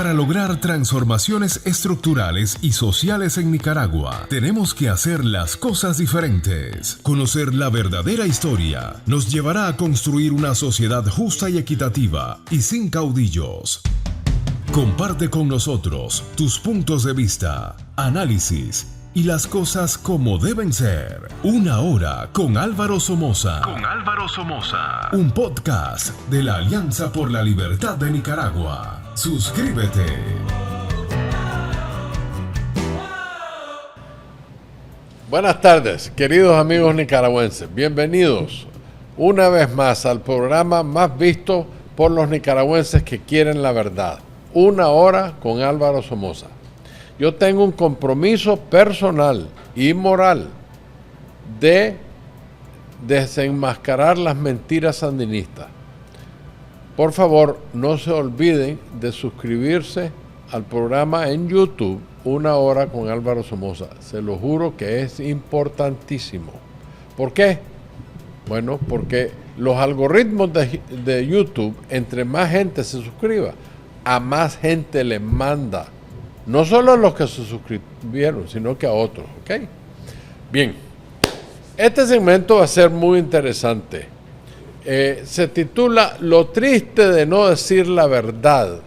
Para lograr transformaciones estructurales y sociales en Nicaragua, tenemos que hacer las cosas diferentes. Conocer la verdadera historia nos llevará a construir una sociedad justa y equitativa y sin caudillos. Comparte con nosotros tus puntos de vista, análisis y las cosas como deben ser. Una hora con Álvaro Somoza. Un podcast de la Alianza por la Libertad de Nicaragua. Suscríbete. Buenas tardes, queridos amigos nicaragüenses. Bienvenidos una vez más al programa más visto por los nicaragüenses que quieren la verdad. Una hora con Álvaro Somoza. Yo tengo un compromiso personal y moral de desenmascarar las mentiras sandinistas. Por favor, no se olviden de suscribirse al programa en YouTube, Una hora con Álvaro Somoza. Se lo juro que es importantísimo. ¿Por qué? Bueno, porque los algoritmos de YouTube, entre más gente se suscriba, a más gente le manda. No solo a los que se suscribieron, sino que a otros, ¿ok? Bien, este segmento va a ser muy interesante. Se titula Lo triste de no decir la verdad.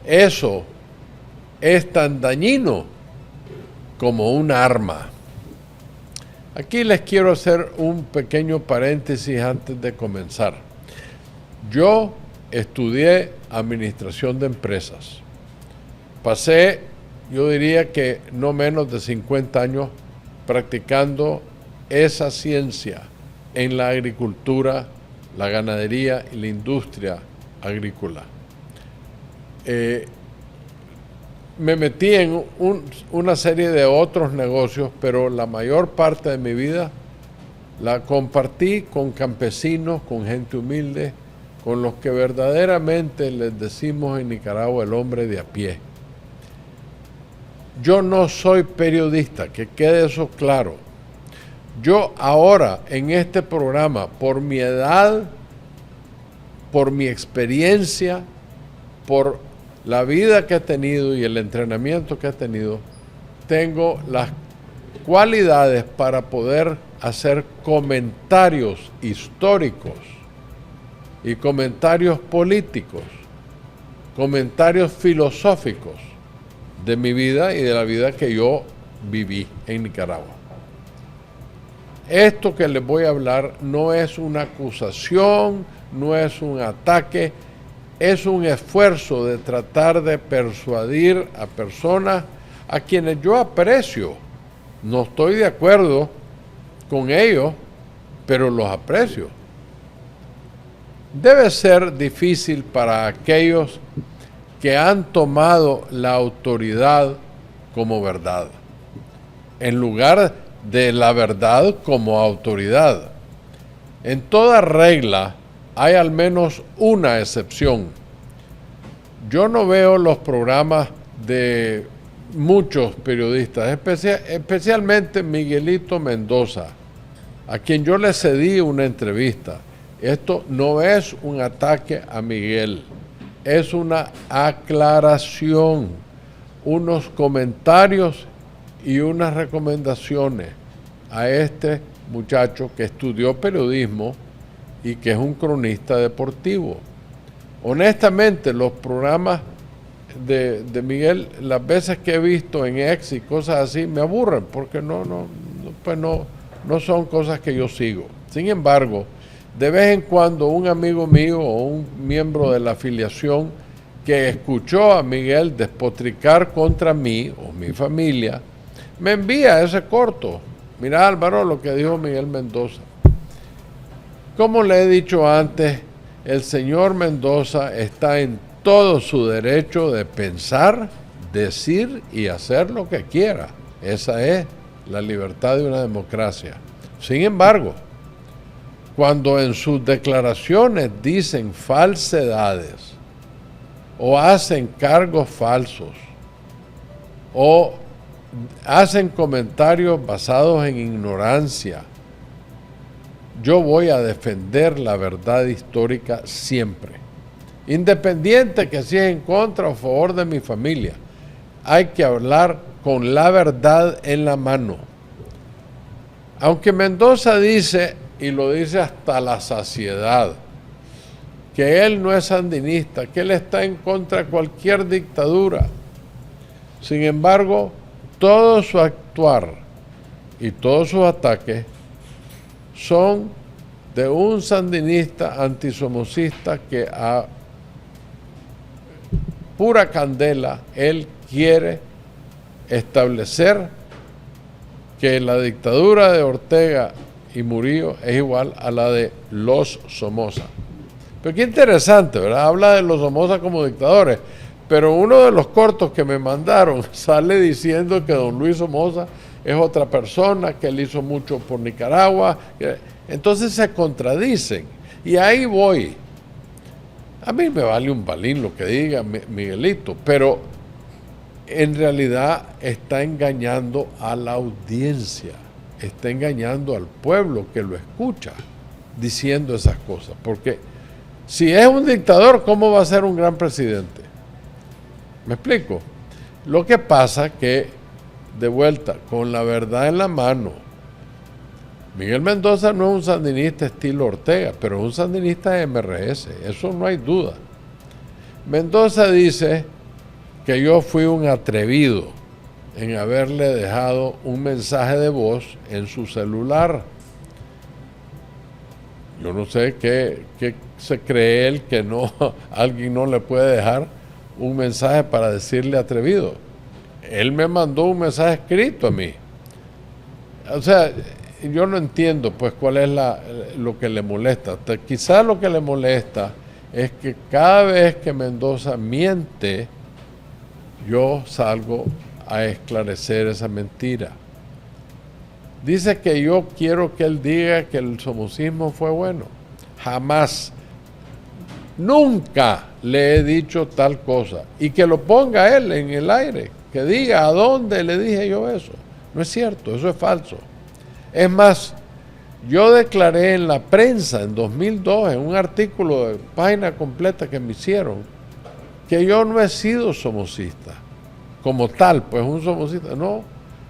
Eso es tan dañino como un arma. Aquí les quiero hacer un pequeño paréntesis antes de comenzar. Yo estudié administración de empresas. Pasé, yo diría que no menos de 50 años practicando esa ciencia en la agricultura, la ganadería y la industria agrícola. Me metí en una serie de otros negocios, pero la mayor parte de mi vida la compartí con campesinos, con gente humilde, con los que verdaderamente les decimos en Nicaragua el hombre de a pie. Yo no soy periodista, que quede eso claro. Yo ahora en este programa, por mi edad, por mi experiencia, por la vida que he tenido y el entrenamiento que he tenido, tengo las cualidades para poder hacer comentarios históricos y comentarios políticos, comentarios filosóficos de mi vida y de la vida que yo viví en Nicaragua. Esto que les voy a hablar no es una acusación, no es un ataque, es un esfuerzo de tratar de persuadir a personas a quienes yo aprecio. No estoy de acuerdo con ellos, pero los aprecio. Debe ser difícil para aquellos que han tomado la autoridad como verdad, en lugar de la verdad como autoridad. En toda regla hay al menos una excepción. Yo no veo los programas de muchos periodistas, especialmente Miguelito Mendoza, a quien yo le cedí una entrevista. Esto no es un ataque a Miguel, es una aclaración, unos comentarios y unas recomendaciones a este muchacho que estudió periodismo y que es un cronista deportivo. Honestamente, los programas de Miguel, las veces que he visto en X y cosas así, me aburren porque no son cosas que yo sigo. Sin embargo, de vez en cuando un amigo mío o un miembro de la afiliación que escuchó a Miguel despotricar contra mí o mi familia, me envía ese corto. Mira, Álvaro, lo que dijo Miguel Mendoza. Como le he dicho antes, el señor Mendoza está en todo su derecho de pensar, decir y hacer lo que quiera. Esa es la libertad de una democracia. Sin embargo, cuando en sus declaraciones dicen falsedades o hacen cargos falsos o hacen comentarios basados en ignorancia, yo voy a defender la verdad histórica siempre. Independiente que si es en contra o a favor de mi familia, hay que hablar con la verdad en la mano. Aunque Mendoza dice, y lo dice hasta la saciedad, que él no es sandinista, que él está en contra de cualquier dictadura. Sin embargo, todo su actuar y todos sus ataques son de un sandinista antisomocista que a pura candela él quiere establecer que la dictadura de Ortega y Murillo es igual a la de los Somoza. Pero qué interesante, ¿verdad? Habla de los Somoza como dictadores, pero uno de los cortos que me mandaron sale diciendo que don Luis Somoza es otra persona, que él hizo mucho por Nicaragua. Entonces se contradicen. Y ahí voy. A mí me vale un balín lo que diga Miguelito, pero en realidad está engañando a la audiencia, está engañando al pueblo que lo escucha diciendo esas cosas. Porque si es un dictador, ¿cómo va a ser un gran presidente? ¿Me explico? Lo que pasa que, de vuelta, con la verdad en la mano, Miguel Mendoza no es un sandinista estilo Ortega, pero es un sandinista de MRS, eso no hay duda. Mendoza dice que yo fui un atrevido en haberle dejado un mensaje de voz en su celular. Yo no sé qué se cree él que no, alguien no le puede dejar un mensaje para decirle atrevido. Él me mandó un mensaje escrito a mí. O sea, yo no entiendo pues cuál es lo que le molesta. Quizás lo que le molesta es que cada vez que Mendoza miente, yo salgo a esclarecer esa mentira. Dice que yo quiero que él diga que el somocismo fue bueno. Jamás, nunca le he dicho tal cosa. Y que lo ponga él en el aire, que diga a dónde le dije yo eso. No es cierto, eso es falso. Es más, yo declaré en la prensa en 2002, en un artículo de página completa que me hicieron, que yo no he sido somocista. Como tal, pues un somocista. No,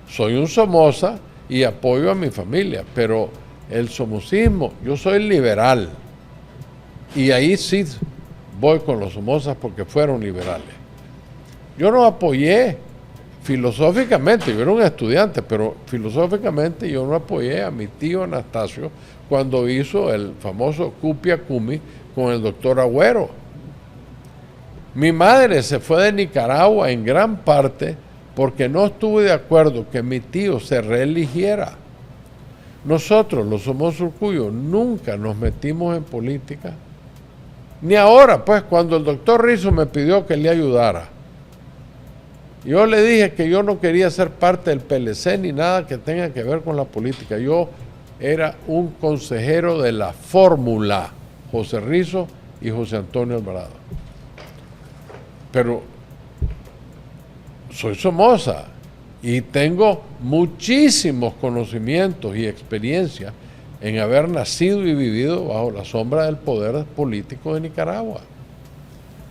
soy un Somoza y apoyo a mi familia, pero el somocismo, yo soy liberal. Y ahí sí voy con los Somozas porque fueron liberales. Yo no apoyé filosóficamente, yo era un estudiante, pero filosóficamente yo no apoyé a mi tío Anastasio cuando hizo el famoso Cupia Cumi con el doctor Agüero. Mi madre se fue de Nicaragua en gran parte porque no estuve de acuerdo que mi tío se reeligiera. Nosotros, los Somoza Urcullo, nunca nos metimos en política, ni ahora, pues, cuando el doctor Rizzo me pidió que le ayudara. Yo le dije que yo no quería ser parte del PLC ni nada que tenga que ver con la política. Yo era un consejero de la fórmula, José Rizzo y José Antonio Alvarado. Pero soy Somoza y tengo muchísimos conocimientos y experiencia en haber nacido y vivido bajo la sombra del poder político de Nicaragua.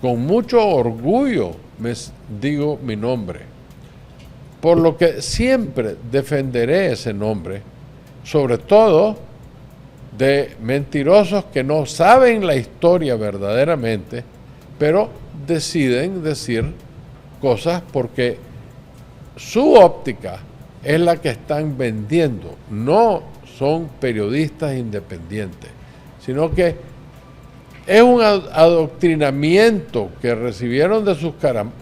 Con mucho orgullo me digo mi nombre, por lo que siempre defenderé ese nombre, sobre todo de mentirosos que no saben la historia verdaderamente, pero deciden decir cosas porque su óptica es la que están vendiendo. No son periodistas independientes, sino que es un adoctrinamiento que recibieron de sus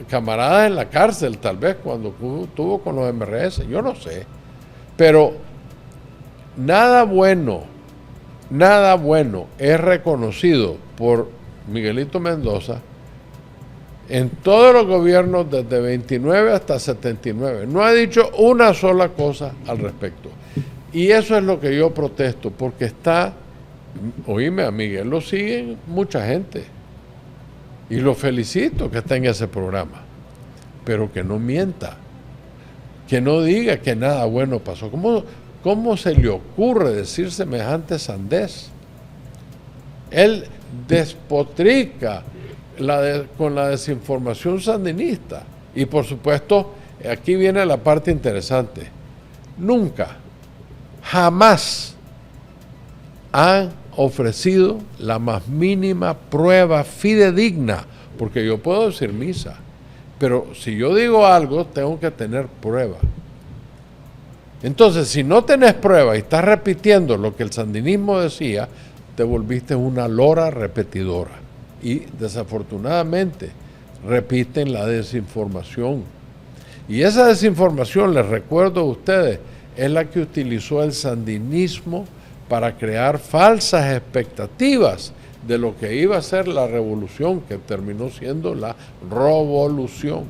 camaradas en la cárcel, tal vez cuando estuvo con los MRS, yo no sé. Pero nada bueno es reconocido por Miguelito Mendoza en todos los gobiernos desde 29 hasta 79. No ha dicho una sola cosa al respecto. Y eso es lo que yo protesto, porque está, oíme, a Miguel lo siguen mucha gente. Y lo felicito que está en ese programa. Pero que no mienta. Que no diga que nada bueno pasó. ¿Cómo se le ocurre decir semejante sandez? Él despotrica con la desinformación sandinista. Y por supuesto, aquí viene la parte interesante. Nunca, jamás han ofrecido la más mínima prueba fidedigna, porque yo puedo decir misa, pero si yo digo algo, tengo que tener prueba. Entonces, si no tenés prueba y estás repitiendo lo que el sandinismo decía, te volviste una lora repetidora. Y desafortunadamente repiten la desinformación. Y esa desinformación, les recuerdo a ustedes, es la que utilizó el sandinismo para crear falsas expectativas de lo que iba a ser la revolución, que terminó siendo la revolución.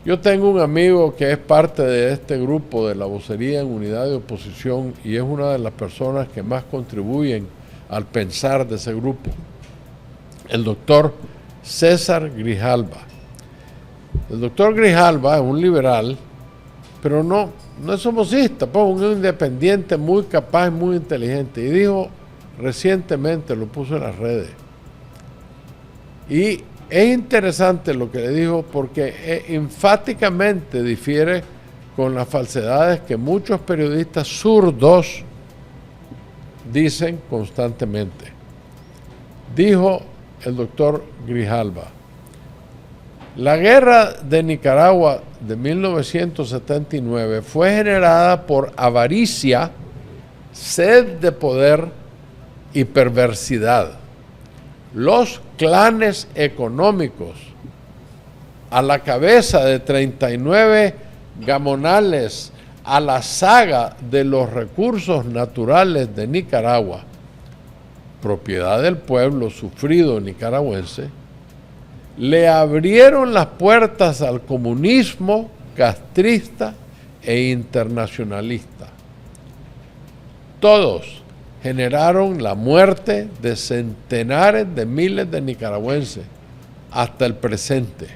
Yo tengo un amigo que es parte de este grupo de la vocería en unidad de oposición y es una de las personas que más contribuyen al pensar de ese grupo, el doctor César Grijalva. El doctor Grijalva es un liberal, pero no es somocista, pues un independiente muy capaz, muy inteligente. Y dijo recientemente, lo puso en las redes, y es interesante lo que le dijo porque enfáticamente difiere con las falsedades que muchos periodistas zurdos dicen constantemente. Dijo el doctor Grijalva: la guerra de Nicaragua de 1979 fue generada por avaricia, sed de poder y perversidad. Los clanes económicos a la cabeza de 39 gamonales a la saga de los recursos naturales de Nicaragua, propiedad del pueblo sufrido nicaragüense, le abrieron las puertas al comunismo castrista e internacionalista. Todos generaron la muerte de centenares de miles de nicaragüenses hasta el presente.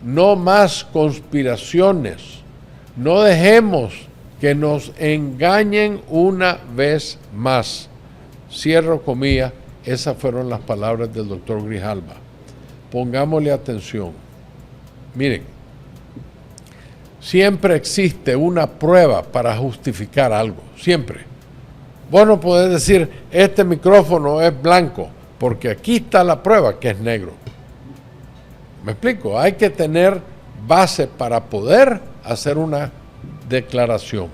No más conspiraciones. No dejemos que nos engañen una vez más. Cierro comillas. Esas fueron las palabras del doctor Grijalva. Pongámosle atención. Miren, siempre existe una prueba para justificar algo, siempre. Vos no podés decir, este micrófono es blanco, porque aquí está la prueba que es negro. ¿Me explico? Hay que tener base para poder hacer una declaración.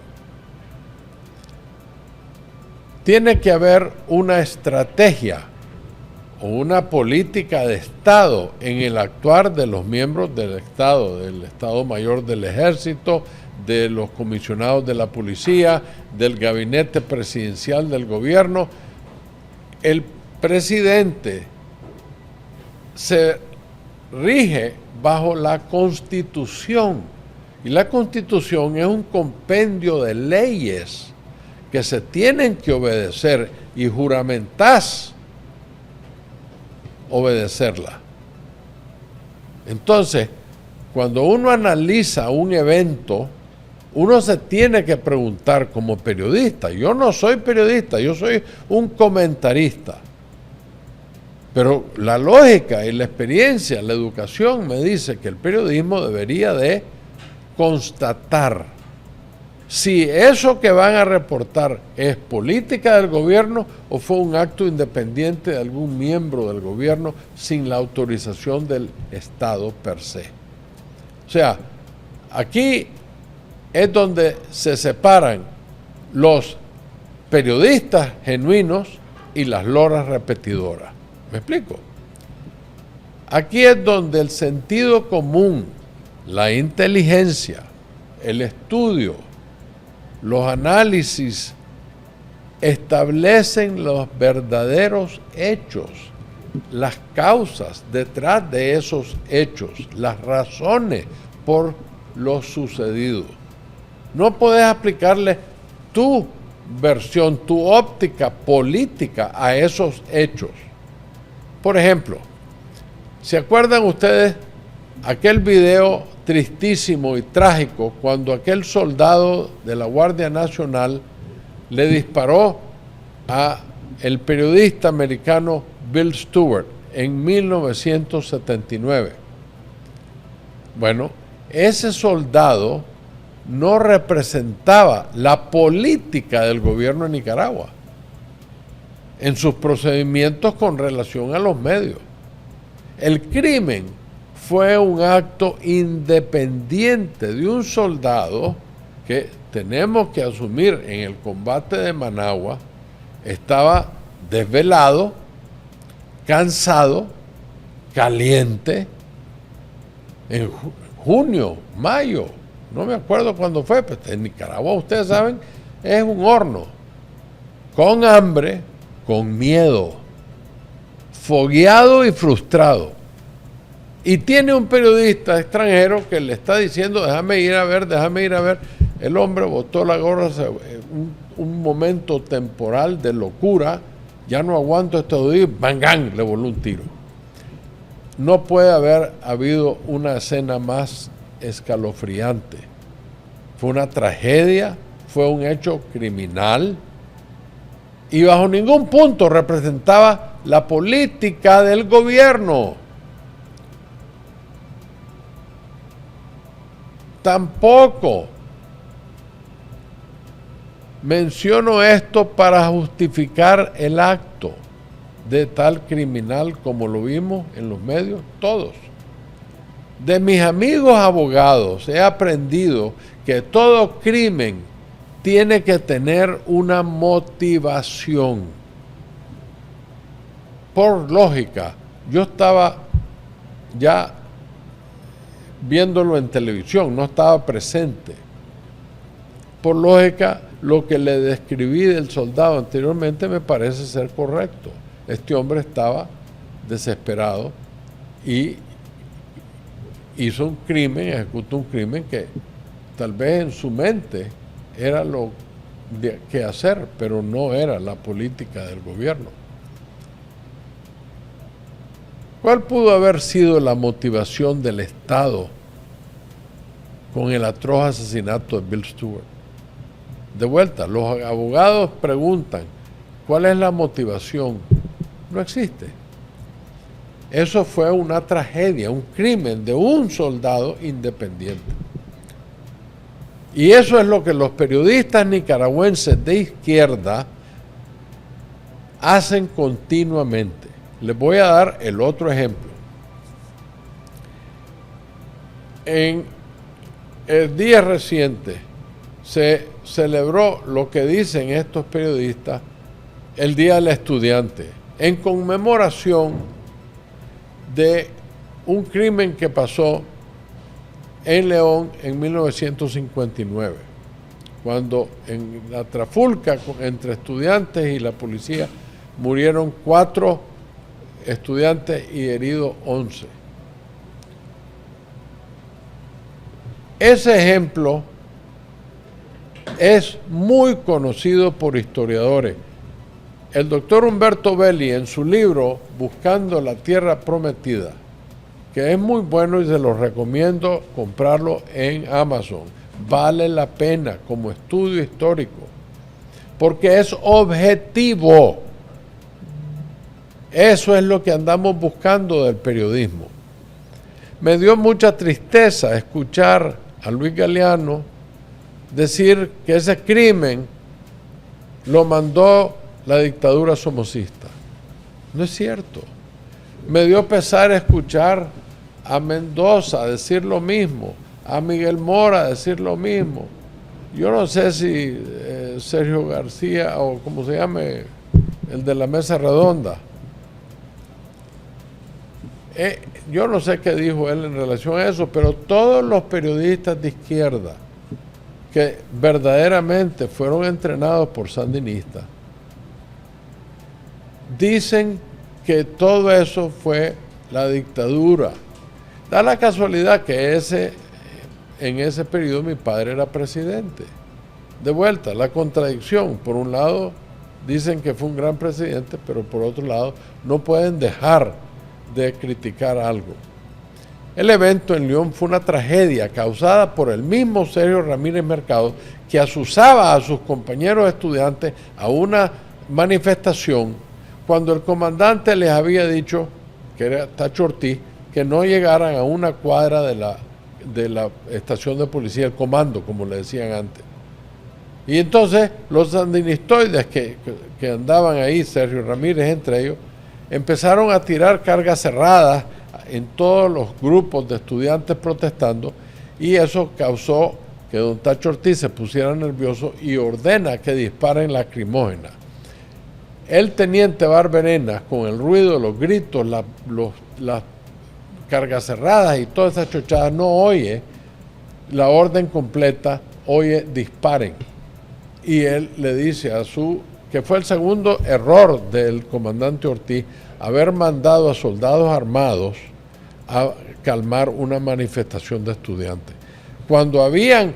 Tiene que haber una estrategia o una política de Estado en el actuar de los miembros del Estado Mayor del Ejército, de los comisionados de la policía, del gabinete presidencial del gobierno. El presidente se rige bajo la Constitución y la Constitución es un compendio de leyes que se tienen que obedecer y juramentás obedecerla. Entonces, cuando uno analiza un evento, uno se tiene que preguntar como periodista. Yo no soy periodista, yo soy un comentarista. Pero la lógica y la experiencia, la educación me dice que el periodismo debería de constatar si eso que van a reportar es política del gobierno o fue un acto independiente de algún miembro del gobierno sin la autorización del Estado per se. O sea, aquí es donde se separan los periodistas genuinos y las loras repetidoras. ¿Me explico? Aquí es donde el sentido común, la inteligencia, el estudio, los análisis establecen los verdaderos hechos, las causas detrás de esos hechos, las razones por lo sucedido. No puedes aplicarle tu versión, tu óptica política a esos hechos. Por ejemplo, ¿se acuerdan ustedes aquel video tristísimo y trágico cuando aquel soldado de la Guardia Nacional le disparó a el periodista americano Bill Stewart en 1979. Bueno, ese soldado no representaba la política del gobierno de Nicaragua en sus procedimientos con relación a los medios. El crimen fue un acto independiente de un soldado que tenemos que asumir en el combate de Managua estaba desvelado, cansado, caliente, en junio, mayo, no me acuerdo cuándo fue, pero en Nicaragua, ustedes saben, es un horno, con hambre, con miedo, fogueado y frustrado. Y tiene un periodista extranjero que le está diciendo, déjame ir a ver. El hombre botó la gorra, un momento temporal de locura, ya no aguanto estos días, ¡bangán!, le voló un tiro. No puede haber habido una escena más escalofriante. Fue una tragedia, fue un hecho criminal y bajo ningún punto representaba la política del gobierno. Tampoco menciono esto para justificar el acto de tal criminal como lo vimos en los medios, todos. De mis amigos abogados he aprendido que todo crimen tiene que tener una motivación. Por lógica, yo estaba ya viéndolo en televisión, no estaba presente. Por lógica, lo que le describí del soldado anteriormente me parece ser correcto. Este hombre estaba desesperado y hizo un crimen, ejecutó un crimen que tal vez en su mente era lo que hacer, pero no era la política del gobierno. ¿Cuál pudo haber sido la motivación del Estado con el atroz asesinato de Bill Stewart? De vuelta, los abogados preguntan, ¿cuál es la motivación? No existe. Eso fue una tragedia, un crimen de un soldado independiente. Y eso es lo que los periodistas nicaragüenses de izquierda hacen continuamente. Les voy a dar el otro ejemplo. En el día reciente se celebró lo que dicen estos periodistas el Día del Estudiante, en conmemoración de un crimen que pasó en León en 1959, cuando en la trafulca entre estudiantes y la policía murieron 4 estudiantes y heridos 11. Ese ejemplo es muy conocido por historiadores. El doctor Humberto Belli, en su libro Buscando la Tierra Prometida, que es muy bueno y se lo recomiendo comprarlo en Amazon, vale la pena como estudio histórico, porque es objetivo. Eso es lo que andamos buscando del periodismo. Me dio mucha tristeza escuchar a Luis Galeano decir que ese crimen lo mandó la dictadura somocista. No es cierto. Me dio pesar escuchar a Mendoza decir lo mismo, a Miguel Mora decir lo mismo. Yo no sé si Sergio García, o como se llame, el de la mesa redonda, yo no sé qué dijo él en relación a eso, pero todos los periodistas de izquierda que verdaderamente fueron entrenados por sandinistas dicen que todo eso fue la dictadura. Da la casualidad que en ese periodo mi padre era presidente. De vuelta, la contradicción. Por un lado, dicen que fue un gran presidente, pero por otro lado, no pueden dejar de criticar algo. El evento en León fue una tragedia causada por el mismo Sergio Ramírez Mercado, que asusaba a sus compañeros estudiantes a una manifestación cuando el comandante les había dicho, que era Tacho Ortiz, que no llegaran a una cuadra de la estación de policía, el comando, como le decían antes. Y entonces los sandinistoides que andaban ahí, Sergio Ramírez entre ellos, empezaron a tirar cargas cerradas en todos los grupos de estudiantes protestando, y eso causó que don Tacho Ortiz se pusiera nervioso y ordena que disparen lacrimógenas. El teniente Barberena, con el ruido, los gritos, las cargas cerradas y todas esas chochadas, no oye la orden completa, oye disparen. Y él le dice que fue el segundo error del comandante Ortiz, haber mandado a soldados armados a calmar una manifestación de estudiantes. Cuando habían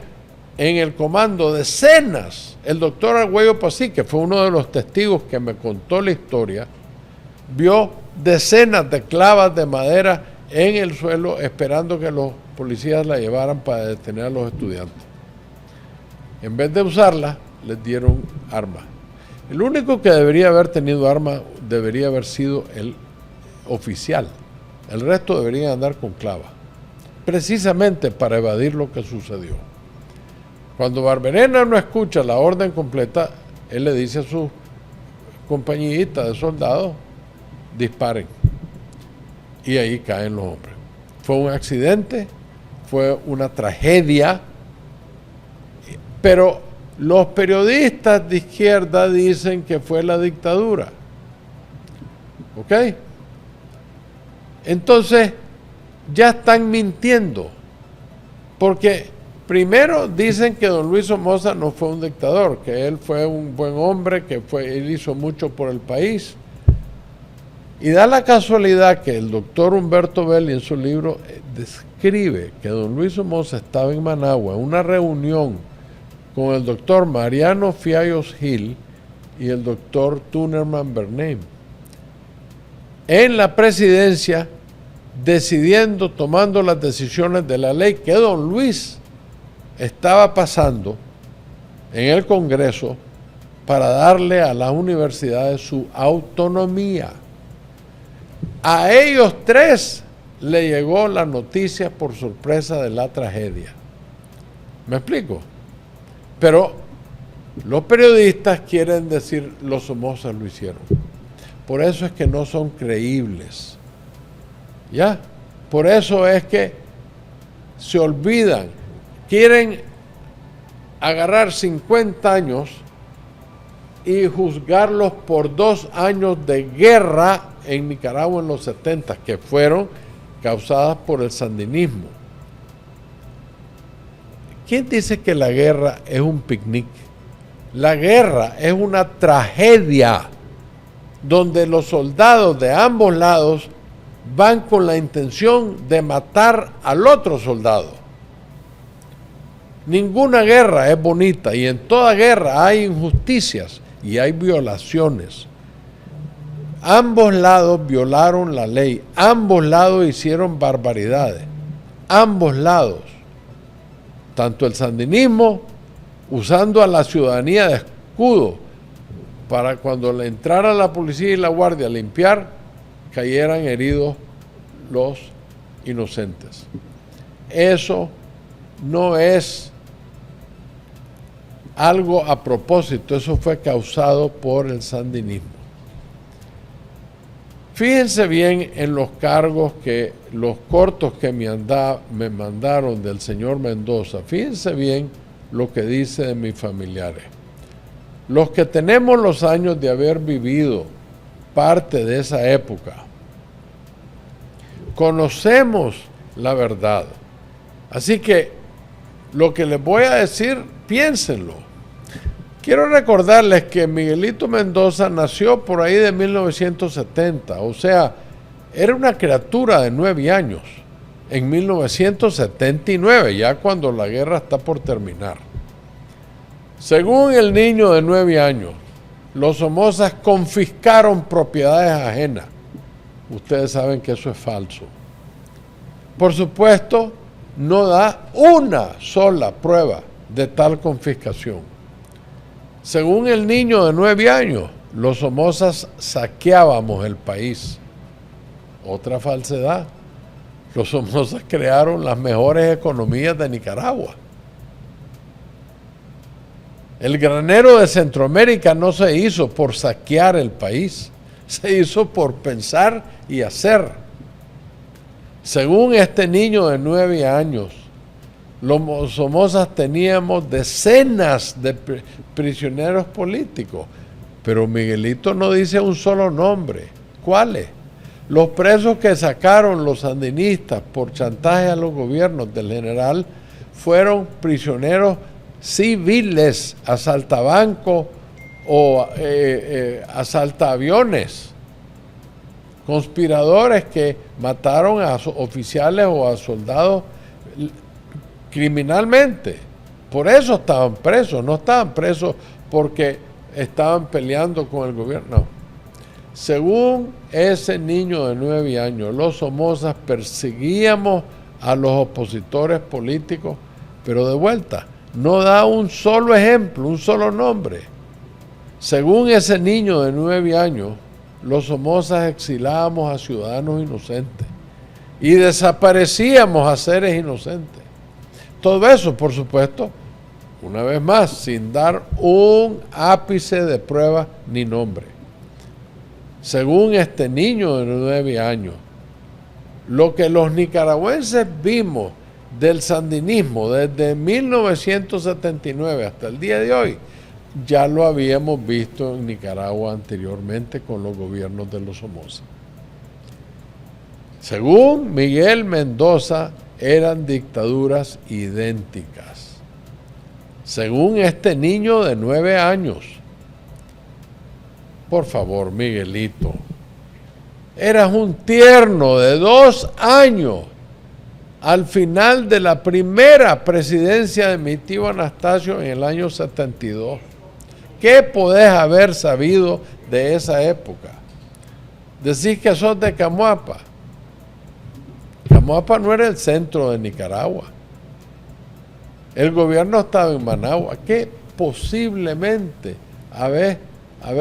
en el comando decenas, el doctor Argüello Pasí, que fue uno de los testigos que me contó la historia, vio decenas de clavas de madera en el suelo esperando que los policías la llevaran para detener a los estudiantes. En vez de usarla, les dieron armas. El único que debería haber tenido armas debería haber sido el oficial. El resto deberían andar con clavas, precisamente para evadir lo que sucedió. Cuando Barberena no escucha la orden completa, él le dice a su compañita de soldados, disparen. Y ahí caen los hombres. Fue un accidente, fue una tragedia, pero los periodistas de izquierda dicen que fue la dictadura. ¿Ok? Entonces, ya están mintiendo. Porque primero dicen que don Luis Somoza no fue un dictador, que él fue un buen hombre, que él hizo mucho por el país. Y da la casualidad que el doctor Humberto Belli en su libro describe que don Luis Somoza estaba en Managua en una reunión con el doctor Mariano Fiallos Gil y el doctor Tunerman Bernheim en la presidencia, decidiendo, tomando las decisiones de la ley que don Luis estaba pasando en el Congreso para darle a las universidades su autonomía. A ellos tres le llegó la noticia por sorpresa de la tragedia. ¿Me explico? Pero los periodistas quieren decir los Somozas lo hicieron. Por eso es que no son creíbles. ¿Ya? Por eso es que se olvidan. Quieren agarrar 50 años y juzgarlos por 2 años de guerra en Nicaragua en los 70, que fueron causadas por el sandinismo. ¿Quién dice que la guerra es un picnic? La guerra es una tragedia donde los soldados de ambos lados van con la intención de matar al otro soldado. Ninguna guerra es bonita y en toda guerra hay injusticias y hay violaciones. Ambos lados violaron la ley, ambos lados hicieron barbaridades, ambos lados. Tanto el sandinismo, usando a la ciudadanía de escudo para cuando le entrara la policía y la guardia a limpiar, cayeran heridos los inocentes. Eso no es algo a propósito, eso fue causado por el sandinismo. Fíjense bien en los cargos los cortos que me mandaron del señor Mendoza. Fíjense bien lo que dice de mis familiares. Los que tenemos los años de haber vivido parte de esa época, conocemos la verdad. Así que lo que les voy a decir, piénsenlo. Quiero recordarles que Miguelito Mendoza nació por ahí de 1970, o sea, era una criatura de 9 años, en 1979, ya cuando la guerra está por terminar. Según el niño de 9 años, los Somozas confiscaron propiedades ajenas. Ustedes saben que eso es falso. Por supuesto, no da una sola prueba de tal confiscación. Según el niño de 9 años, los Somozas saqueábamos el país. Otra falsedad. Los Somozas crearon las mejores economías de Nicaragua. El granero de Centroamérica no se hizo por saquear el país, se hizo por pensar y hacer. Según este niño de 9 años, los Somozas teníamos decenas de prisioneros políticos, pero Miguelito no dice un solo nombre. ¿Cuáles? Los presos que sacaron los sandinistas por chantaje a los gobiernos del general fueron prisioneros civiles, asaltabancos o asaltaaviones, conspiradores que mataron a oficiales o a soldados criminalmente. Por eso estaban presos, no estaban presos porque estaban peleando con el gobierno. No. Según ese niño de 9 años, los Somozas perseguíamos a los opositores políticos, pero de vuelta, no da un solo ejemplo, un solo nombre. Según ese niño de 9 años, los Somozas exilábamos a ciudadanos inocentes y desaparecíamos a seres inocentes. Todo eso, por supuesto, una vez más, sin dar un ápice de prueba ni nombre. Según este niño de 9 años, lo que los nicaragüenses vimos del sandinismo desde 1979 hasta el día de hoy, ya lo habíamos visto en Nicaragua anteriormente con los gobiernos de los Somoza. Según Miguel Mendoza, eran dictaduras idénticas. Según este niño de 9 años, por favor, Miguelito, eras un tierno de 2 años al final de la primera presidencia de mi tío Anastasio en el año 72. ¿Qué podés haber sabido de esa época? Decís que sos de Camuapa. Camuapa no era el centro de Nicaragua. El gobierno estaba en Managua. ¿Qué posiblemente haber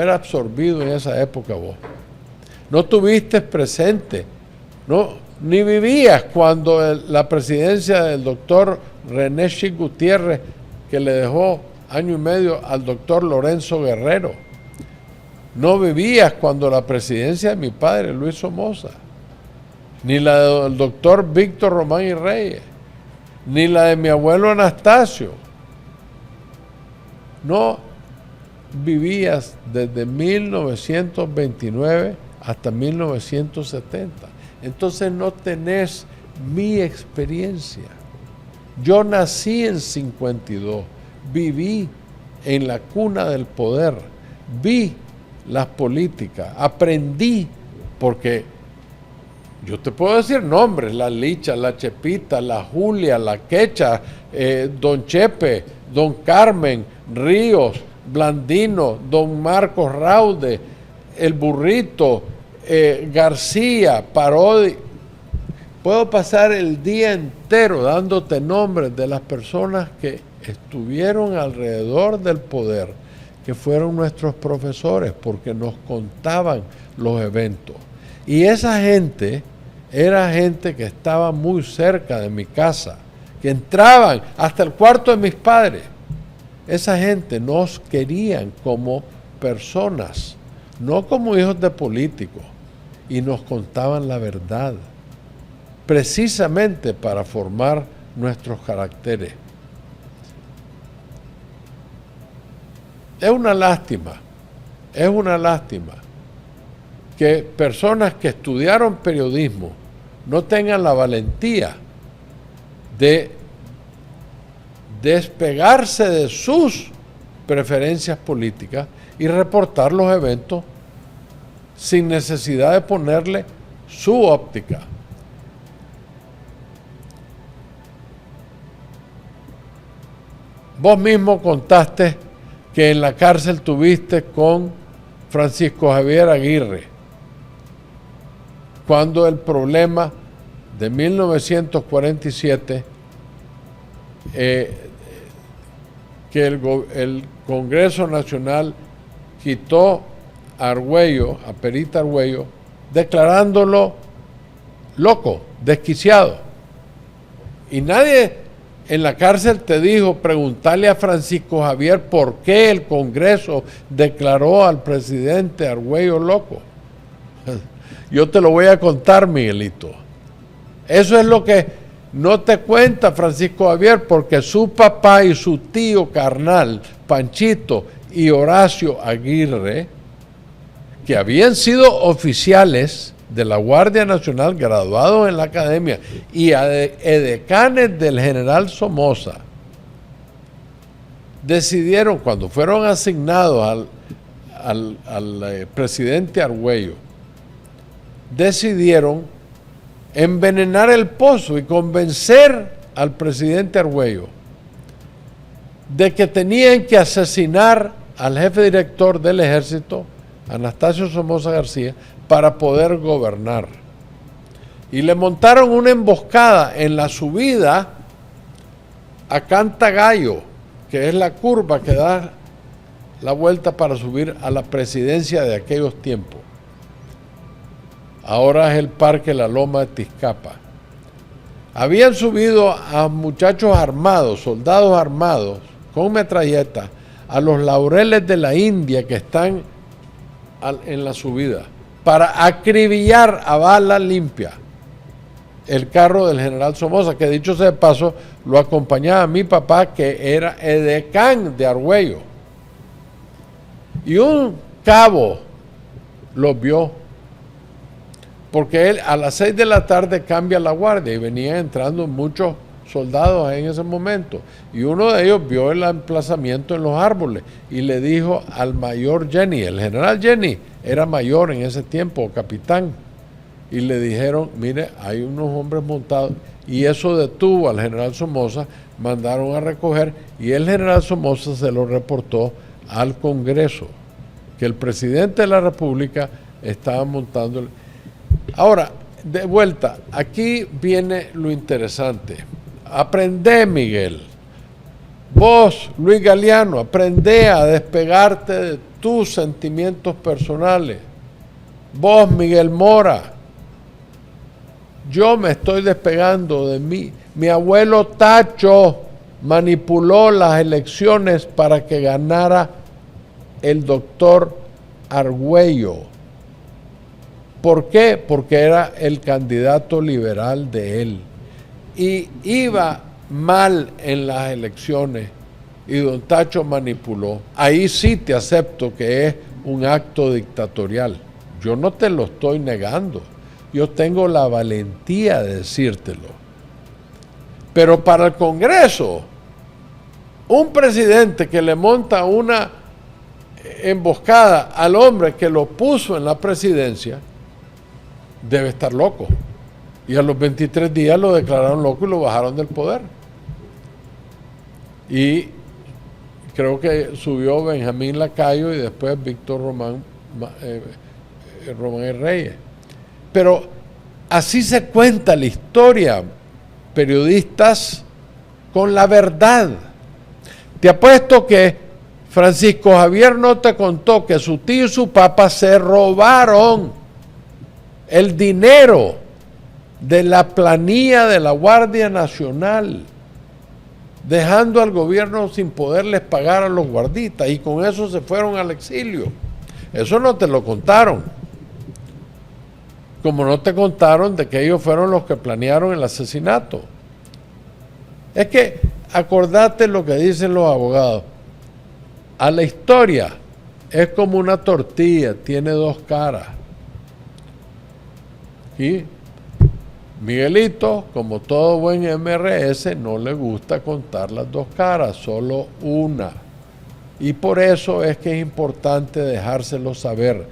absorbido en esa época vos? No tuviste presente, ni vivías cuando la presidencia del doctor René Chic Gutiérrez, que le dejó 1 año y medio al doctor Lorenzo Guerrero. No vivías cuando la presidencia de mi padre, Luis Somoza, ni la del doctor Víctor Román y Reyes, ni la de mi abuelo Anastasio. No vivías desde 1929 hasta 1970. Entonces no tenés mi experiencia. Yo nací en 52, viví en la cuna del poder, vi las políticas, aprendí, porque yo te puedo decir nombres: la Licha, la Chepita, la Julia, la Quecha, don Chepe, don Carmen, Ríos, Blandino, don Marcos Raude, el Burrito, García, Parodi. Puedo pasar el día entero dándote nombres de las personas que estuvieron alrededor del poder, que fueron nuestros profesores, porque nos contaban los eventos. Y esa gente era gente que estaba muy cerca de mi casa, que entraban hasta el cuarto de mis padres. Esa gente nos querían como personas, no como hijos de políticos, y nos contaban la verdad, precisamente para formar nuestros caracteres. Es una lástima que personas que estudiaron periodismo no tengan la valentía de despegarse de sus preferencias políticas y reportar los eventos sin necesidad de ponerle su óptica. Vos mismo contaste que en la cárcel tuviste con Francisco Javier Aguirre, cuando el problema de 1947, que el Congreso Nacional quitó a Argüello, a Perita Argüello, declarándolo loco, desquiciado. Y nadie en la cárcel te dijo, preguntarle a Francisco Javier por qué el Congreso declaró al presidente Argüello loco. Yo te lo voy a contar, Miguelito. Eso es lo que no te cuenta Francisco Javier, porque su papá y su tío carnal, Panchito y Horacio Aguirre, que habían sido oficiales de la Guardia Nacional, graduados en la academia, y edecanes del general Somoza, decidieron, cuando fueron asignados al presidente Argüello, decidieron envenenar el pozo y convencer al presidente Argüello de que tenían que asesinar al jefe director del ejército, Anastasio Somoza García, para poder gobernar. Y le montaron una emboscada en la subida a Cantagallo, que es la curva que da la vuelta para subir a la presidencia de aquellos tiempos. Ahora es el Parque La Loma de Tizcapa. Habían subido a muchachos armados, soldados armados, con metralletas, a los laureles de la India que están en la subida, para acribillar a bala limpia el carro del general Somoza, que dicho sea de paso, lo acompañaba mi papá, que era edecán de Argüello. Y un cabo los vio, porque él a las 6 de la tarde cambia la guardia y venían entrando muchos soldados en ese momento. Y uno de ellos vio el emplazamiento en los árboles y le dijo al mayor Jenny, el general Jenny era mayor en ese tiempo, capitán, y le dijeron, mire, hay unos hombres montados, y eso detuvo al general Somoza, mandaron a recoger, y el general Somoza se lo reportó al Congreso, que el presidente de la República estaba montando. Ahora, de vuelta, aquí viene lo interesante. Aprende, Miguel. Vos, Luis Galeano, aprende a despegarte de tus sentimientos personales. Vos, Miguel Mora, yo me estoy despegando de mí. Mi abuelo Tacho manipuló las elecciones para que ganara el doctor Argüello. ¿Por qué? Porque era el candidato liberal de él. Y iba mal en las elecciones y don Tacho manipuló. Ahí sí te acepto que es un acto dictatorial. Yo no te lo estoy negando. Yo tengo la valentía de decírtelo. Pero para el Congreso, un presidente que le monta una emboscada al hombre que lo puso en la presidencia, debe estar loco. Y a los 23 días lo declararon loco y lo bajaron del poder. Y creo que subió Benjamín Lacayo y después Víctor Román Reyes. Pero así se cuenta la historia, periodistas, con la verdad. Te apuesto que Francisco Javier no te contó que su tío y su papá se robaron el dinero de la planilla de la Guardia Nacional, dejando al gobierno sin poderles pagar a los guarditas, y con eso se fueron al exilio. Eso no te lo contaron. Como no te contaron de que ellos fueron los que planearon el asesinato. Es que acordate lo que dicen los abogados. A la historia es como una tortilla, tiene dos caras. Y Miguelito, como todo buen MRS, no le gusta contar las dos caras, solo una. Y por eso es que es importante dejárselo saber.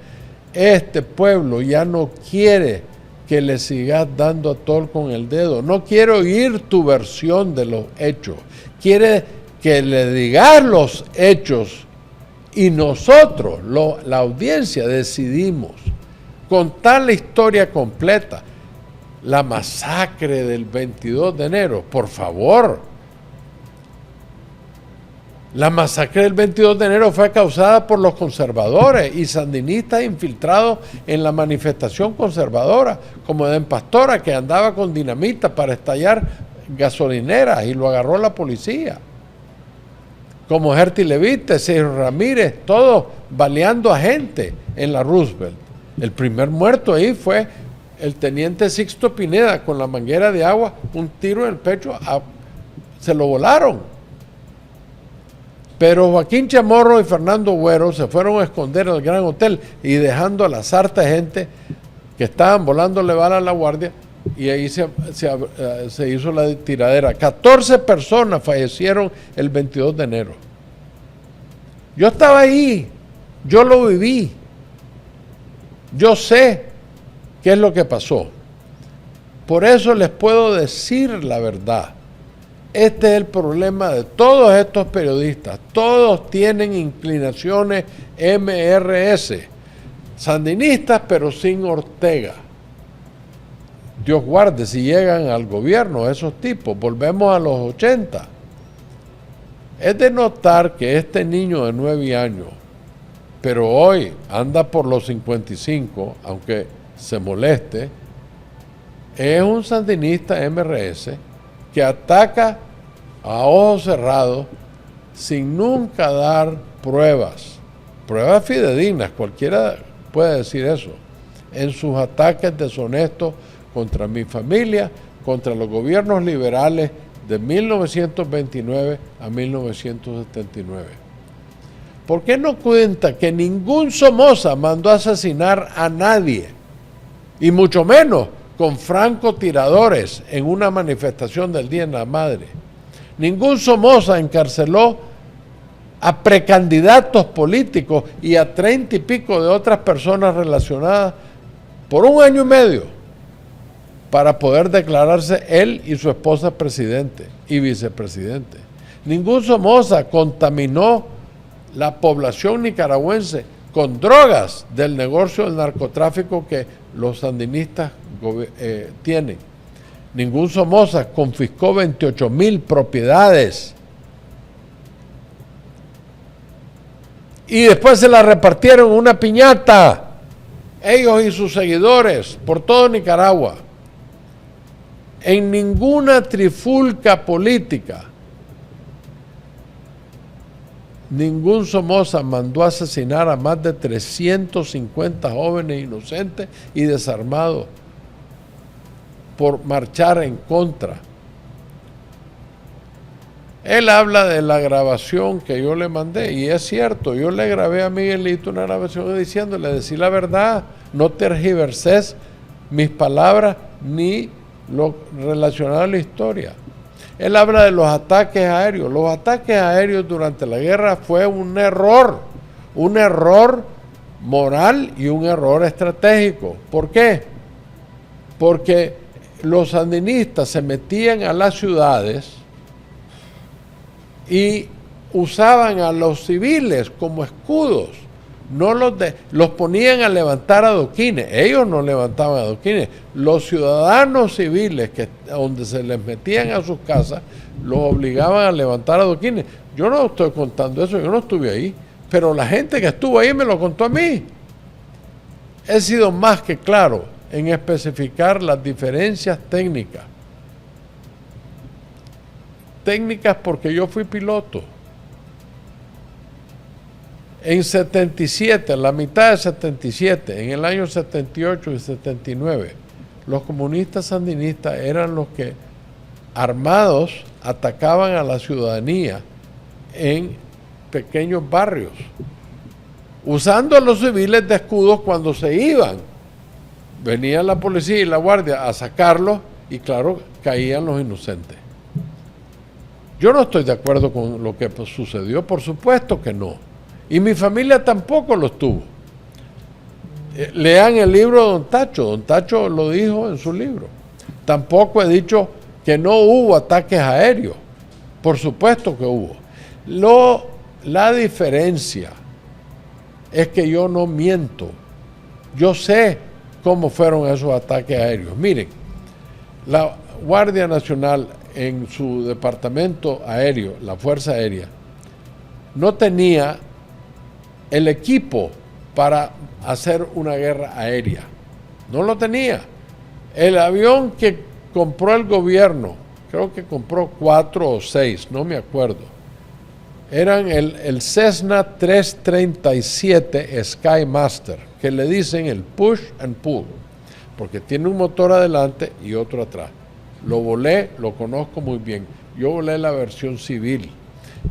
Este pueblo ya no quiere que le sigas dando a tol con el dedo. No quiere oír tu versión de los hechos. Quiere que le digas los hechos. Y nosotros, la audiencia, decidimos contar la historia completa. La masacre del 22 de enero, por favor. La masacre del 22 de enero fue causada por los conservadores y sandinistas infiltrados en la manifestación conservadora, como Edén Pastora, que andaba con dinamita para estallar gasolineras y lo agarró la policía. Como Gerty Levite, Sergio Ramírez, todos baleando a gente en la Roosevelt. El primer muerto ahí fue el teniente Sixto Pineda con la manguera de agua, un tiro en el pecho, se lo volaron. Pero Joaquín Chamorro y Fernando Güero se fueron a esconder al Gran Hotel y dejando a la sarta de gente que estaban volándole bala a la guardia, y ahí se hizo la tiradera. 14 personas fallecieron el 22 de enero. Yo estaba ahí, yo lo viví, yo sé qué es lo que pasó. Por eso les puedo decir la verdad. Este es el problema de todos estos periodistas. Todos tienen inclinaciones MRS, sandinistas, pero sin Ortega. Dios guarde si llegan al gobierno esos tipos. Volvemos a los 80. Es de notar que este niño de 9 años, pero hoy anda por los 55, aunque se moleste, es un sandinista MRS que ataca a ojos cerrados sin nunca dar pruebas fidedignas, cualquiera puede decir eso, en sus ataques deshonestos contra mi familia, contra los gobiernos liberales de 1929 a 1979. ¿Por qué no cuenta que ningún Somoza mandó a asesinar a nadie? Y mucho menos con francotiradores en una manifestación del Día de la Madre. Ningún Somoza encarceló a precandidatos políticos y a 30 y pico de otras personas relacionadas por 1 año y medio para poder declararse él y su esposa presidente y vicepresidente. Ningún Somoza contaminó la población nicaragüense con drogas del negocio del narcotráfico que los sandinistas tienen. Ningún Somoza confiscó 28,000 propiedades y después se las repartieron una piñata, ellos y sus seguidores, por todo Nicaragua. En ninguna trifulca política ningún Somoza mandó a asesinar a más de 350 jóvenes inocentes y desarmados por marchar en contra. Él habla de la grabación que yo le mandé, y es cierto, yo le grabé a Miguelito una grabación diciéndole, decí la verdad, no tergiverses mis palabras ni lo relacionado a la historia. Él habla de los ataques aéreos. Los ataques aéreos durante la guerra fue un error moral y un error estratégico. ¿Por qué? Porque los sandinistas se metían a las ciudades y usaban a los civiles como escudos, no los ponían a levantar adoquines. Ellos no levantaban adoquines, los ciudadanos civiles donde se les metían a sus casas los obligaban a levantar adoquines. Yo no estoy contando eso, yo no estuve ahí, pero la gente que estuvo ahí me lo contó a mí. He sido más que claro en especificar las diferencias técnicas porque yo fui piloto. En 77, en la mitad de 77, en el año 78 y 79, los comunistas sandinistas eran los que armados atacaban a la ciudadanía en pequeños barrios, usando a los civiles de escudos cuando se iban. Venía la policía y la guardia a sacarlos y claro, caían los inocentes. Yo no estoy de acuerdo con lo que sucedió, por supuesto que no. Y mi familia tampoco lo estuvo. Lean el libro de Don Tacho lo dijo en su libro. Tampoco he dicho que no hubo ataques aéreos. Por supuesto que hubo. La diferencia es que yo no miento. Yo sé cómo fueron esos ataques aéreos. Miren, la Guardia Nacional en su departamento aéreo, la Fuerza Aérea, no tenía el equipo para hacer una guerra aérea. No lo tenía. El avión que compró el gobierno, creo que compró 4 o 6, no me acuerdo, eran el Cessna 337 Skymaster, que le dicen el push and pull, porque tiene un motor adelante y otro atrás. Lo volé, lo conozco muy bien. Yo volé la versión civil,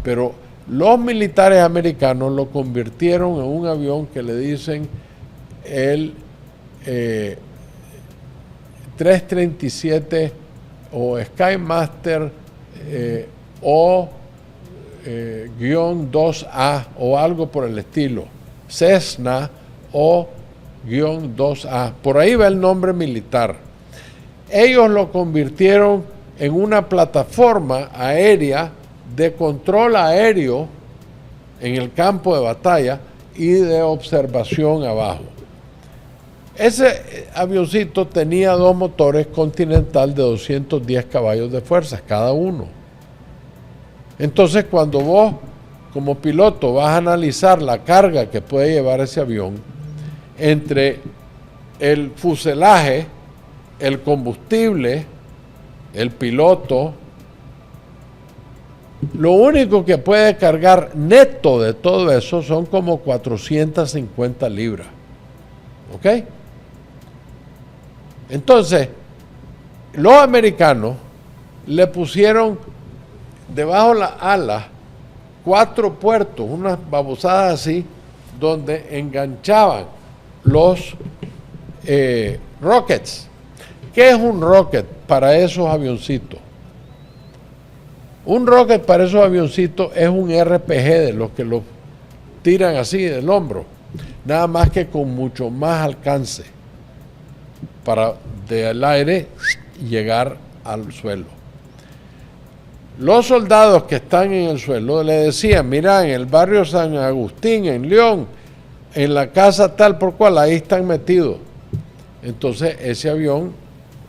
pero los militares americanos lo convirtieron en un avión que le dicen el 337 o Skymaster o -2A o algo por el estilo. Cessna o -2A. Por ahí va el nombre militar. Ellos lo convirtieron en una plataforma aérea de control aéreo en el campo de batalla y de observación abajo. Ese avioncito tenía 2 motores Continental de 210 caballos de fuerza cada uno. Entonces, cuando vos como piloto vas a analizar la carga que puede llevar ese avión entre el fuselaje, el combustible, el piloto, lo único que puede cargar neto de todo eso son como 450 libras. ¿Ok? Entonces, los americanos le pusieron debajo de la ala 4 puertos, unas babosadas así, donde enganchaban los rockets. ¿Qué es un rocket para esos avioncitos? Un rocket para esos avioncitos es un RPG de los que los tiran así del hombro, nada más que con mucho más alcance para del aire llegar al suelo. Los soldados que están en el suelo le decían, mira, en el barrio San Agustín, en León, en la casa tal por cual, ahí están metidos. Entonces ese avión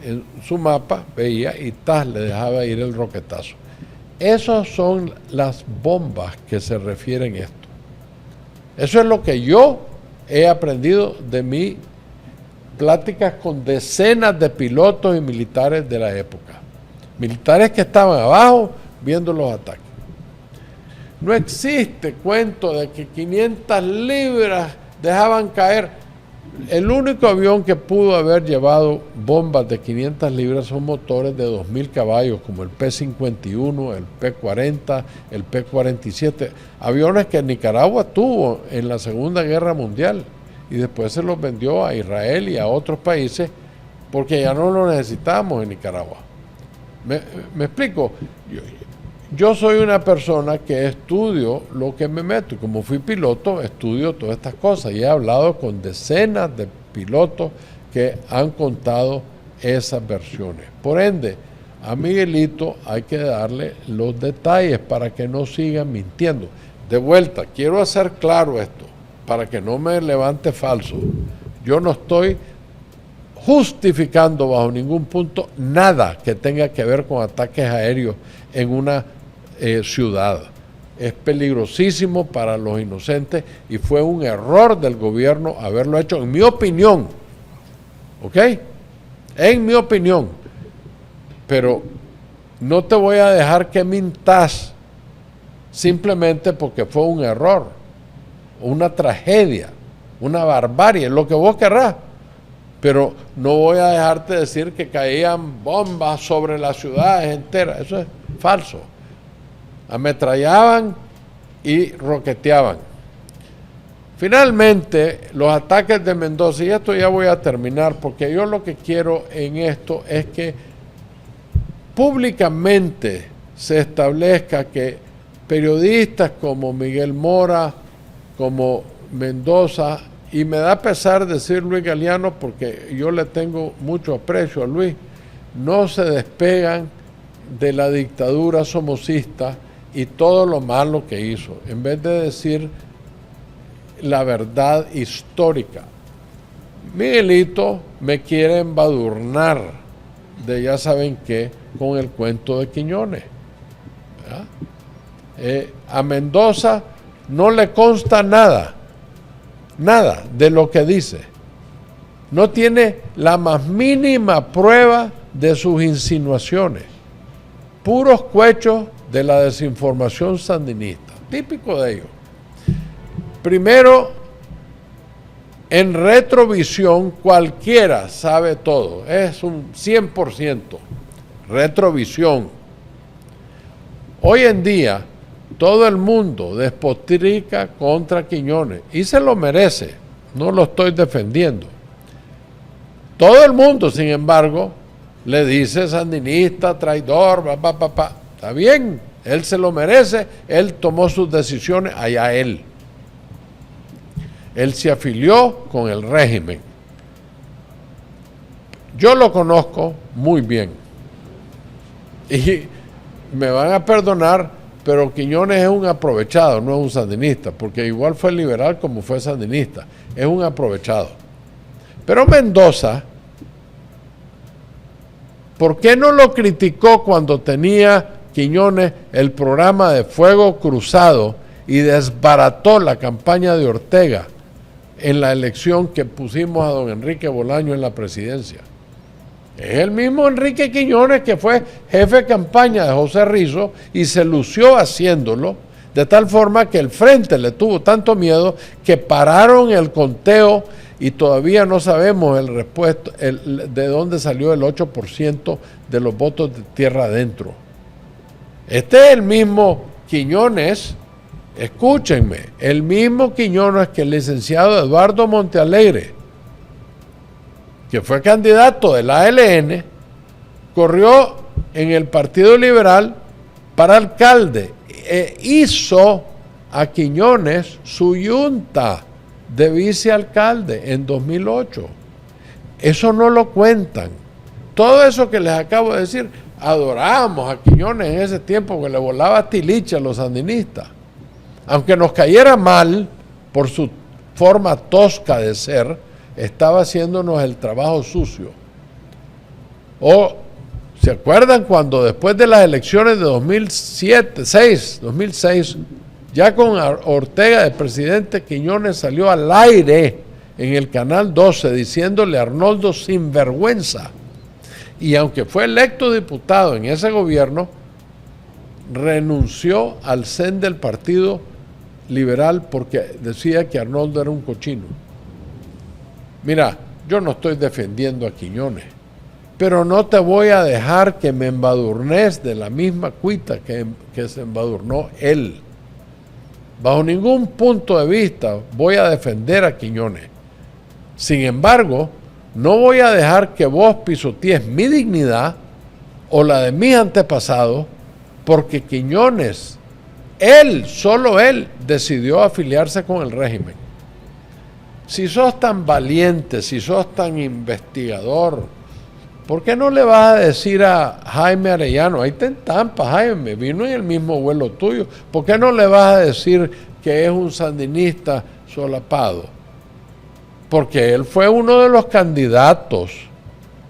en su mapa veía y le dejaba ir el roquetazo. Esas son las bombas que se refieren a esto. Eso es lo que yo he aprendido de mis pláticas con decenas de pilotos y militares de la época. Militares que estaban abajo viendo los ataques. No existe cuento de que 500 libras dejaban caer. El único avión que pudo haber llevado bombas de 500 libras son motores de 2000 caballos, como el P-51, el P-40, el P-47, aviones que Nicaragua tuvo en la Segunda Guerra Mundial y después se los vendió a Israel y a otros países porque ya no lo necesitábamos en Nicaragua. ¿Me explico? Yo soy una persona que estudio lo que me meto y como fui piloto estudio todas estas cosas y he hablado con decenas de pilotos que han contado esas versiones. Por ende, a Miguelito hay que darle los detalles para que no sigan mintiendo. De vuelta, quiero hacer claro esto para que no me levante falso. Yo no estoy justificando bajo ningún punto nada que tenga que ver con ataques aéreos en una ciudad. Es peligrosísimo para los inocentes y fue un error del gobierno haberlo hecho, en mi opinión. ¿Ok? En mi opinión. Pero no te voy a dejar que mintas simplemente porque fue un error, una tragedia, una barbarie, lo que vos querrás. Pero no voy a dejarte decir que caían bombas sobre las ciudades enteras. Eso es falso. Ametrallaban y roqueteaban. Finalmente, los ataques de Mendoza, y esto ya voy a terminar, porque yo lo que quiero en esto es que públicamente se establezca que periodistas como Miguel Mora, como Mendoza, y me da pesar decir Luis Galeano porque yo le tengo mucho aprecio a Luis, no se despegan de la dictadura somocista y todo lo malo que hizo, en vez de decir la verdad histórica. Miguelito me quiere embadurnar de ya saben qué con el cuento de Quiñones. A Mendoza no le consta nada de lo que dice. No tiene la más mínima prueba de sus insinuaciones. Puros cuechos de la desinformación sandinista, típico de ellos. Primero, en retrovisión cualquiera sabe todo, es un 100%. Retrovisión. Hoy en día, todo el mundo despotrica contra Quiñones y se lo merece, no lo estoy defendiendo. Todo el mundo, sin embargo, le dice sandinista, traidor, Está bien, él se lo merece, él tomó sus decisiones, allá él. Él se afilió con el régimen. Yo lo conozco muy bien. Y me van a perdonar, pero Quiñones es un aprovechado, no es un sandinista, porque igual fue liberal como fue sandinista. Es un aprovechado. Pero Mendoza, ¿por qué no lo criticó cuando tenía Quiñones el programa de Fuego Cruzado y desbarató la campaña de Ortega en la elección que pusimos a don Enrique Bolaño en la presidencia? Es el mismo Enrique Quiñones que fue jefe de campaña de José Rizo y se lució haciéndolo, de tal forma que el Frente le tuvo tanto miedo que pararon el conteo y todavía no sabemos de dónde salió el 8% de los votos de tierra adentro. Este es el mismo Quiñones, escúchenme, el mismo Quiñones que el licenciado Eduardo Montealegre, que fue candidato del ALN, corrió en el Partido Liberal para alcalde e hizo a Quiñones su yunta de vicealcalde en 2008. Eso no lo cuentan. Todo eso que les acabo de decir, adorábamos a Quiñones en ese tiempo que le volaba tilicha a los sandinistas. Aunque nos cayera mal por su forma tosca de ser, estaba haciéndonos el trabajo sucio. ¿Se acuerdan cuando después de las elecciones de 2006, ya con Ortega de presidente, Quiñones salió al aire en el Canal 12 diciéndole a Arnoldo sinvergüenza? Y aunque fue electo diputado en ese gobierno, renunció al CEN del Partido Liberal porque decía que Arnoldo era un cochino. Mira, yo no estoy defendiendo a Quiñones, pero no te voy a dejar que me embadurnes de la misma cuita que se embadurnó él. Bajo ningún punto de vista voy a defender a Quiñones. Sin embargo, no voy a dejar que vos pisotees mi dignidad o la de mis antepasados, porque Quiñones, solo él, decidió afiliarse con el régimen. Si sos tan valiente, si sos tan investigador, ¿por qué no le vas a decir a Jaime Arellano? Ahí está en Tampa, Jaime, vino en el mismo vuelo tuyo. ¿Por qué no le vas a decir que es un sandinista solapado? Porque él fue uno de los candidatos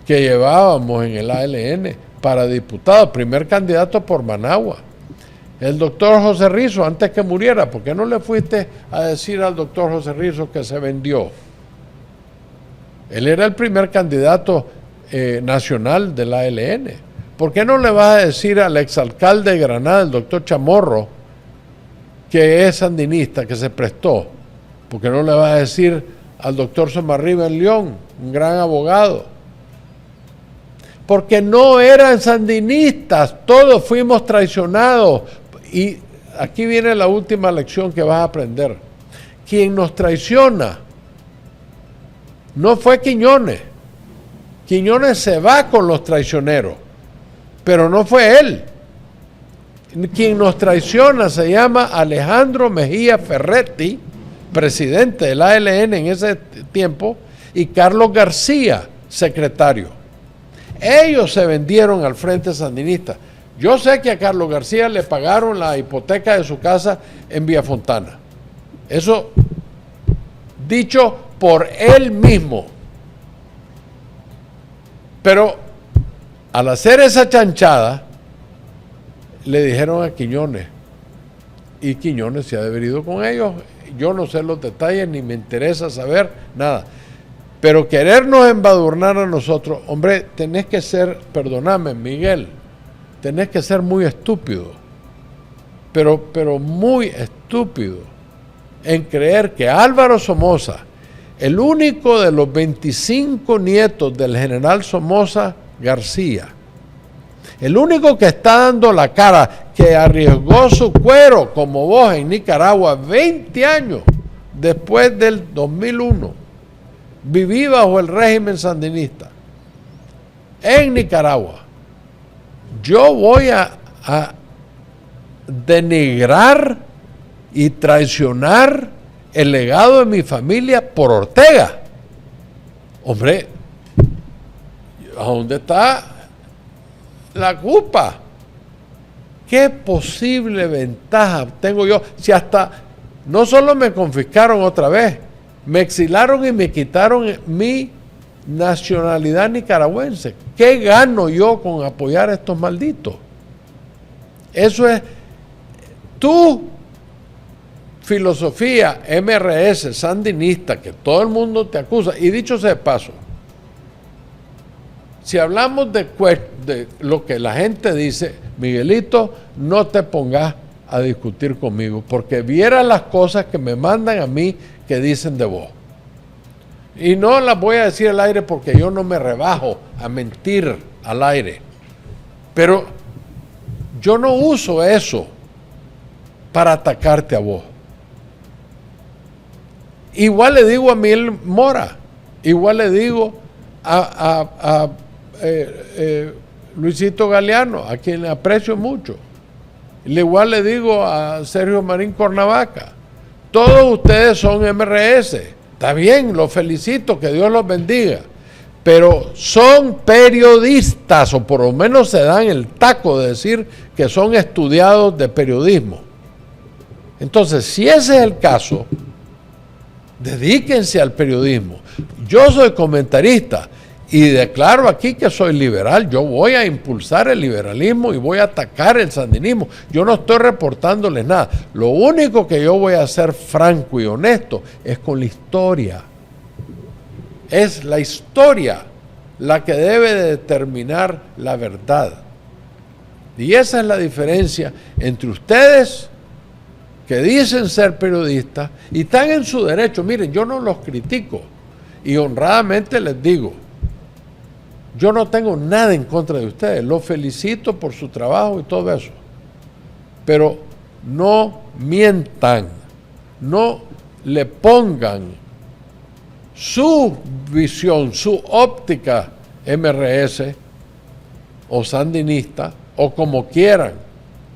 que llevábamos en el ALN para diputado, primer candidato por Managua. El doctor José Rizo, antes que muriera, ¿por qué no le fuiste a decir al doctor José Rizo que se vendió? Él era el primer candidato nacional del ALN. ¿Por qué no le vas a decir al exalcalde de Granada, el doctor Chamorro, que es sandinista, que se prestó? ¿Por qué no le vas a decir al doctor Somarriba en León, un gran abogado? Porque no eran sandinistas, todos fuimos traicionados. Y aquí viene la última lección que vas a aprender. Quien nos traiciona no fue Quiñones. Quiñones se va con los traicioneros, pero no fue él. Quien nos traiciona se llama Alejandro Mejía Ferretti, presidente del ALN en ese tiempo, y Carlos García, secretario. Ellos se vendieron al Frente Sandinista. Yo sé que a Carlos García le pagaron la hipoteca de su casa en Villafontana. Eso dicho por él mismo. Pero al hacer esa chanchada, le dijeron a Quiñones, y Quiñones se ha haber con ellos. Yo no sé los detalles ni me interesa saber nada. Pero querernos embadurnar a nosotros, hombre, tenés que ser, perdóname Miguel, tenés que ser muy estúpido, pero muy estúpido en creer que Álvaro Somoza, el único de los 25 nietos del general Somoza García, el único que está dando la cara, que arriesgó su cuero como vos en Nicaragua 20 años después del 2001, viví bajo el régimen sandinista en Nicaragua. Yo voy a denigrar y traicionar el legado de mi familia por Ortega. Hombre, ¿a dónde está la culpa? ¿Qué posible ventaja tengo yo? Si hasta no solo me confiscaron otra vez, me exilaron y me quitaron mi nacionalidad nicaragüense. ¿Qué gano yo con apoyar a estos malditos? Eso es tu filosofía MRS, sandinista, que todo el mundo te acusa. Y dicho sea de paso, si hablamos de lo que la gente dice, Miguelito, no te pongas a discutir conmigo, porque viera las cosas que me mandan a mí que dicen de vos. Y no las voy a decir al aire porque yo no me rebajo a mentir al aire. Pero yo no uso eso para atacarte a vos. Igual le digo a Miguel Mora, igual le digo a Luisito Galeano, a quien aprecio mucho. Igual le digo a Sergio Marín Cornavaca. Todos ustedes son MRS. Está bien, los felicito, que Dios los bendiga. Pero son periodistas, o por lo menos se dan el taco de decir que son estudiados de periodismo. Entonces, si ese es el caso, dedíquense al periodismo. Yo soy comentarista y declaro aquí que soy liberal. Yo voy a impulsar el liberalismo y voy a atacar el sandinismo. Yo no estoy reportándoles nada. Lo único que yo voy a ser franco y honesto es con la historia. Es la historia la que debe de determinar la verdad. Y esa es la diferencia entre ustedes, que dicen ser periodistas y están en su derecho. Miren, yo no los critico y honradamente les digo, yo no tengo nada en contra de ustedes, los felicito por su trabajo y todo eso, pero no mientan, no le pongan su visión, su óptica MRS o sandinista o como quieran,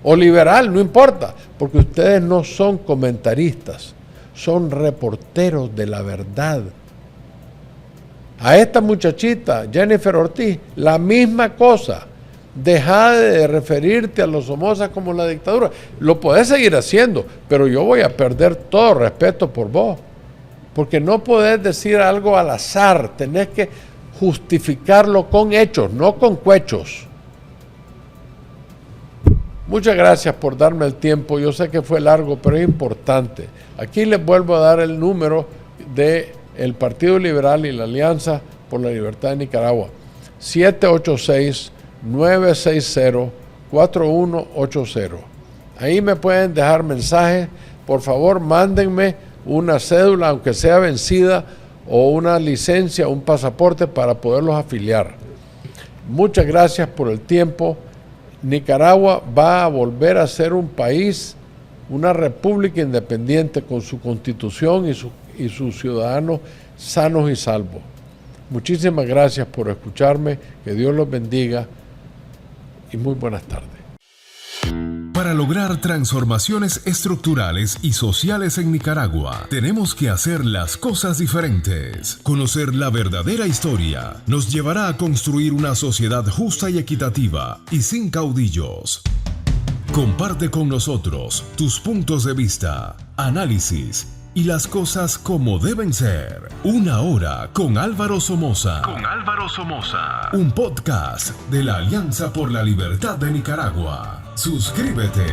o liberal, no importa, porque ustedes no son comentaristas, son reporteros de la verdad. A esta muchachita, Jennifer Ortiz, la misma cosa. Deja de referirte a los Somoza como la dictadura. Lo podés seguir haciendo, pero yo voy a perder todo respeto por vos, porque no podés decir algo al azar, tenés que justificarlo con hechos, no con cuechos. Muchas gracias por darme el tiempo, yo sé que fue largo, pero es importante. Aquí les vuelvo a dar el número del Partido Liberal y la Alianza por la Libertad de Nicaragua, 786-960-4180. Ahí me pueden dejar mensajes, por favor mándenme una cédula, aunque sea vencida, o una licencia, un pasaporte para poderlos afiliar. Muchas gracias por el tiempo. Nicaragua va a volver a ser un país, una república independiente con su constitución y sus ciudadanos sanos y salvos. Muchísimas gracias por escucharme, que Dios los bendiga y muy buenas tardes. Para lograr transformaciones estructurales y sociales en Nicaragua, tenemos que hacer las cosas diferentes. Conocer la verdadera historia nos llevará a construir una sociedad justa y equitativa y sin caudillos. Comparte con nosotros tus puntos de vista, análisis y las cosas como deben ser. Una hora con Álvaro Somoza. Un podcast de la Alianza por la Libertad de Nicaragua. Suscríbete.